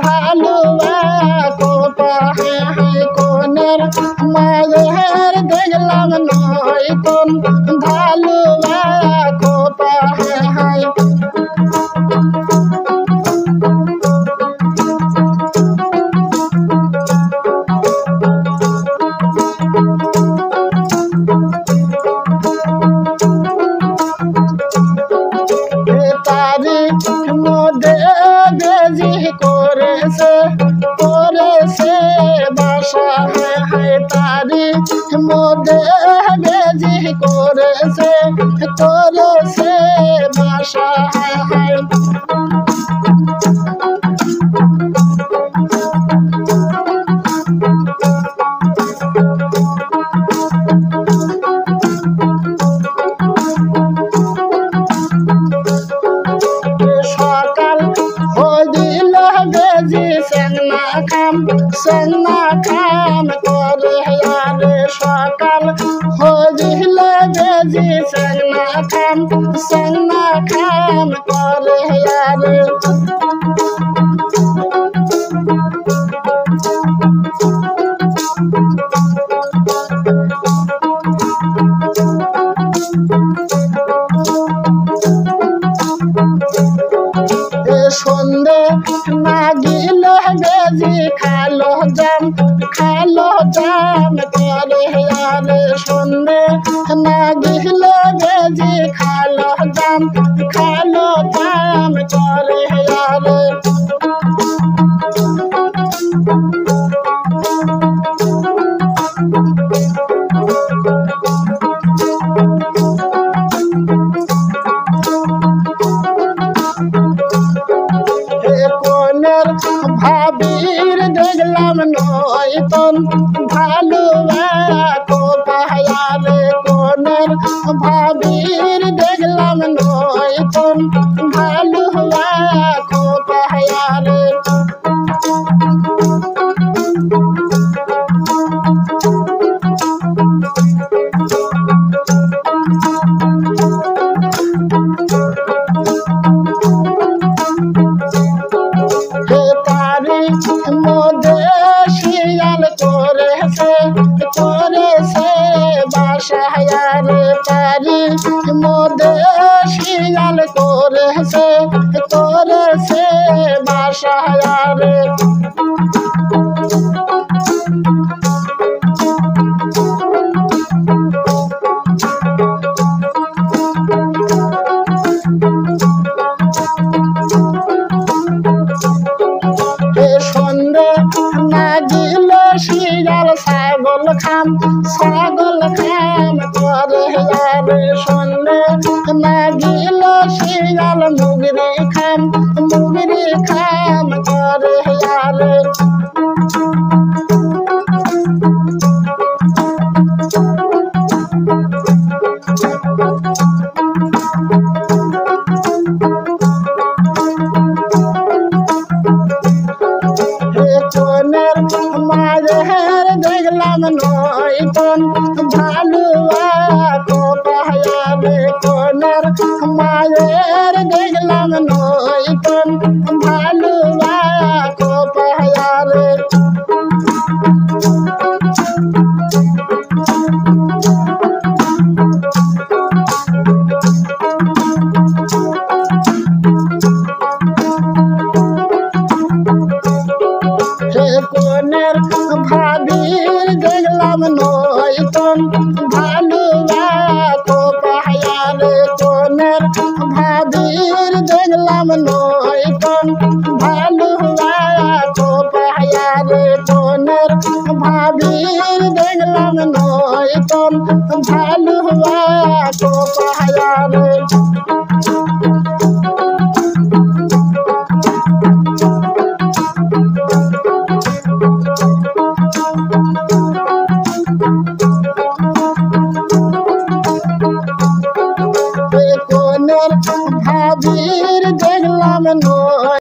ভালুয়া কোপাহে কোনের মায়ের দেখলাম নয়তন ভালুয়া কোপাহে তারি মধ্যে বেজি করেছে বাসা তারি মধ্যে বেজি করেছে বাসা সকাল হইল বেজি সেনা খাম করে আরে সকাল হইল বেজি সেনা খাম করে আরে সন্ধে না গিল বেজি খালো জাম করে আরে সন্ধে না গিল বেজি খালো জাম করে আরে ভাবির দেখলাম নয়তন ভালুয়া কোপায়ারে কোনের ভাবির দেখলাম নয়তন ভালুয়া কোপায়ারে মধ্যে শিয়াল করেছে বাসা তারি মধ্যে শিয়াল করেছে বাসা সন্ধে না গিল শিয়াল ছাগল খাম করে আরে সন্ধে না গিল শিয়াল মুগরি খাম করে আরে কোনের মায়ের দেখলাম নয়তন ভালুয়া কোপায়ারে কোনের মায়ের দেখলাম নয়তন ভালুয়া কোপায়ারে কোনের ভাবির দেখলাম নয়তন ভালুয়া কোপায়ারে কোনের ভাবির দেখলাম নয়তন ভালুয়া কোপায়ারে কোনের ভাবির দেখলাম নয়তন